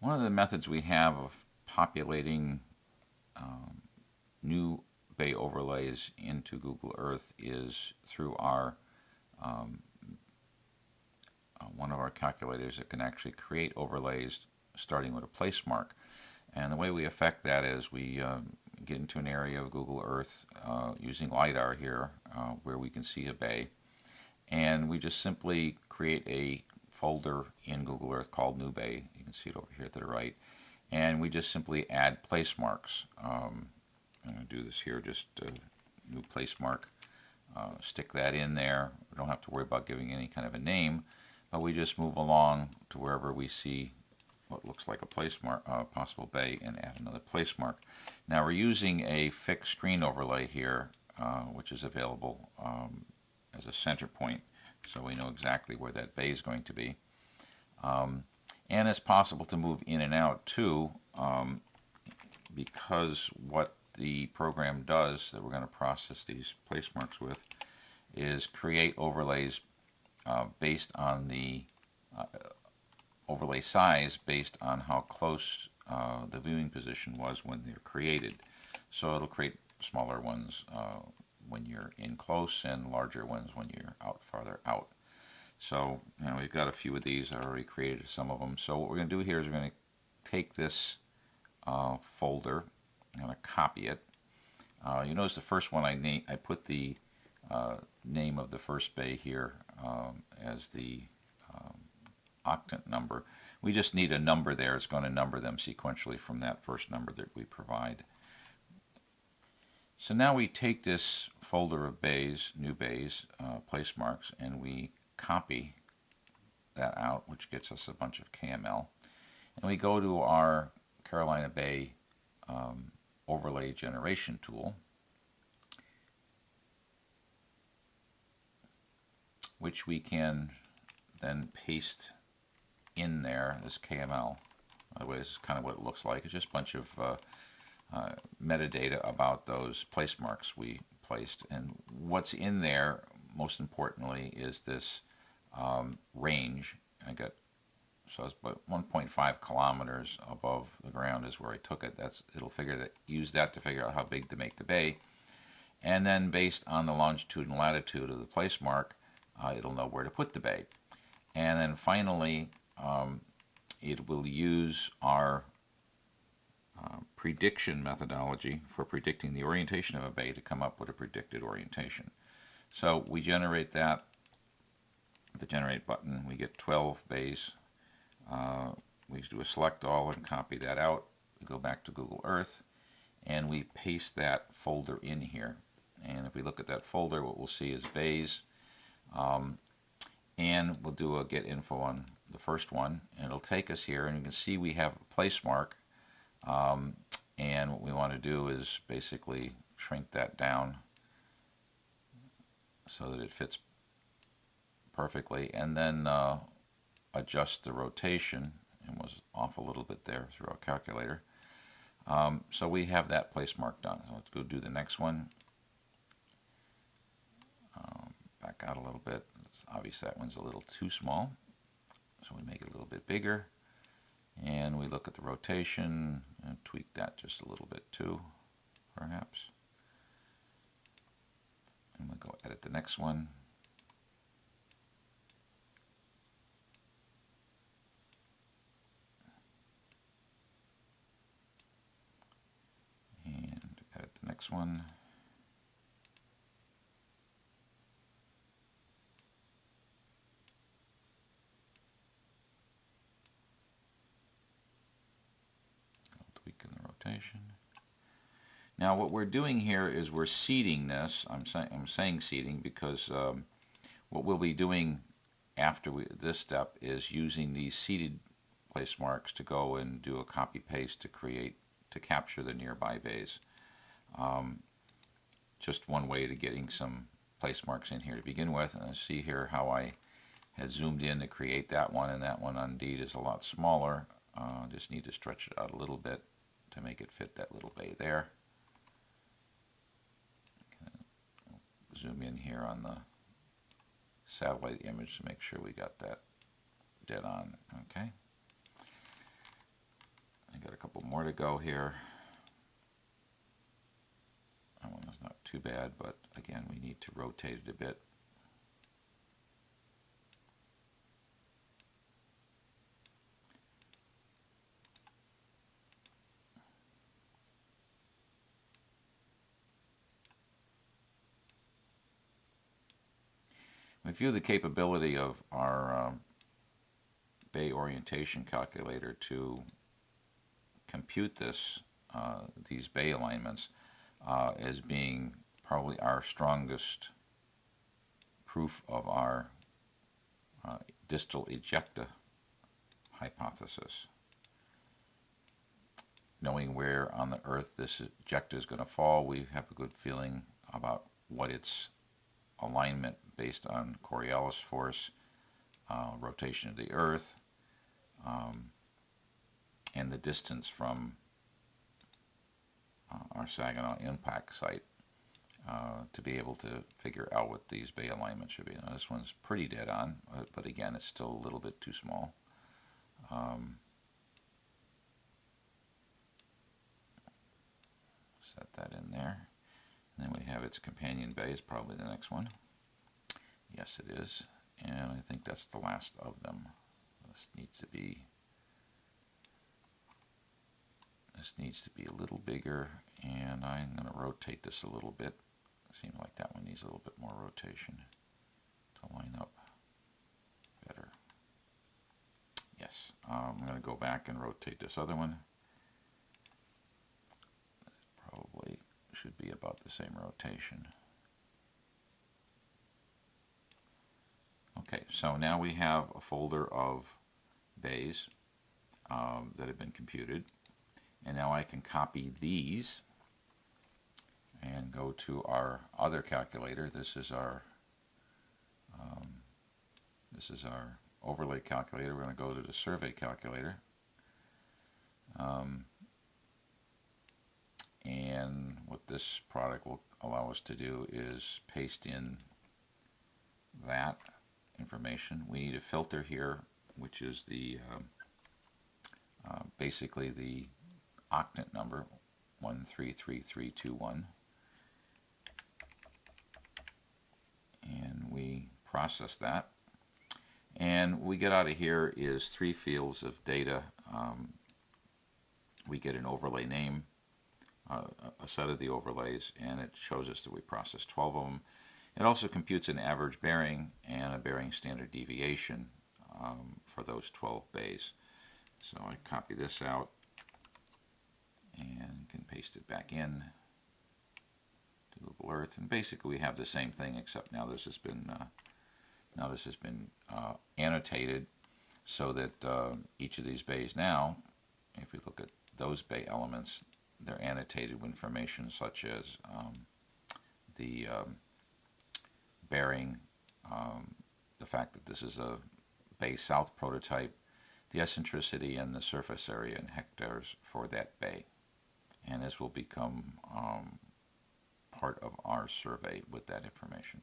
One of the methods we have of populating new bay overlays into Google Earth is through our one of our calculators that can actually create overlays starting with a place mark. And the way we affect that is we get into an area of Google Earth using LiDAR here where we can see a bay, and we just simply create a folder in Google Earth called New Bay. You can see it over here to the right, and we just simply add place marks. I'm going to do this here, just new place mark. Stick that in there. We don't have to worry about giving any kind of a name, but we just move along to wherever we see what looks like a place mark, possible bay, and add another place mark. Now we're using a fixed screen overlay here, which is available as a center point, so we know exactly where that bay is going to be. And it's possible to move in and out too, because what the program does that we're going to process these place marks with is create overlays based on the overlay size based on how close the viewing position was when they're created. So it'll create smaller ones when you're in close and larger ones when you're out farther out. So we've got a few of these. I already created some of them. So what we're going to do here is we're going to take this folder. I'm going to copy it. You notice the first one I put the name of the first bay here as the octant number. We just need a number there. It's going to number them sequentially from that first number that we provide. So now we take this folder of bays, new bays, place marks, and we copy that out, which gets us a bunch of KML. And we go to our Carolina Bay Overlay Generation tool, which we can then paste in there, this KML. By the way, this is kind of what it looks like. It's just a bunch of metadata about those place marks we placed. And what's in there, most importantly, is this range. So it's about 1.5 kilometers above the ground is where I took it. It'll use that to figure out how big to make the bay. And then based on the longitude and latitude of the place mark, it'll know where to put the bay. And then finally, it will use our prediction methodology for predicting the orientation of a bay to come up with a predicted orientation. So we generate that with the generate button. We get 12 bays. We do a select all and copy that out. We go back to Google Earth and we paste that folder in here. And if we look at that folder, what we'll see is bays. And we'll do a get info on the first one, and it'll take us here, and you can see we have a place mark, and what we want to do is basically shrink that down so that it fits perfectly, and then adjust the rotation, and was off a little bit there through our calculator. So we have that place mark done. So let's go do the next one. Back out a little bit. Obviously that one's a little too small, so we make it a little bit bigger, and we look at the rotation and tweak that just a little bit too, perhaps. And we'll go edit the next one. And edit the next one. Now what we're doing here is we're seeding this. I'm saying seeding because what we'll be doing after this step is using these seeded place marks to go and do a copy paste to capture the nearby bays. Just one way to getting some place marks in here to begin with. And see here how I had zoomed in to create that one, and that one indeed is a lot smaller. Just need to stretch it out a little bit to make it fit that little bay there. Zoom in here on the satellite image to make sure we got that dead on. Okay. couple more to go here. That one is not too bad, but again, we need to rotate it a bit. We view the capability of our bay orientation calculator to compute these bay alignments as being probably our strongest proof of our distal ejecta hypothesis. Knowing where on the Earth this ejecta is going to fall, we have a good feeling about what its alignment based on Coriolis force, rotation of the Earth, and the distance from our Saginaw impact site to be able to figure out what these bay alignments should be. Now this one's pretty dead on, but again, it's still a little bit too small. Set that in there. And then we have its companion bay is probably the next one. Yes, it is. And I think that's the last of them. This needs to be a little bigger, and I'm going to rotate this a little bit. Seems like that one needs a little bit more rotation to line up better. Yes, I'm going to go back and rotate this other one. Probably should be about the same rotation. Okay, so now we have a folder of bays that have been computed, and now I can copy these and go to our other calculator. This is our overlay calculator. We're going to go to the survey calculator, and what this product will allow us to do is paste in that information. We need a filter here, which is the basically the octant number 133321, and we process that, and what we get out of here is 3 fields of data. We get an overlay name, a set of the overlays, and it shows us that we processed 12 of them. It also computes an average bearing and a bearing standard deviation for those 12 bays. So I copy this out and can paste it back in to Google Earth, and basically we have the same thing, except now this has been annotated so that each of these bays now, if we look at those bay elements, they're annotated with information such as the bearing, the fact that this is a bay south prototype, the eccentricity, and the surface area in hectares for that bay. And this will become part of our survey with that information.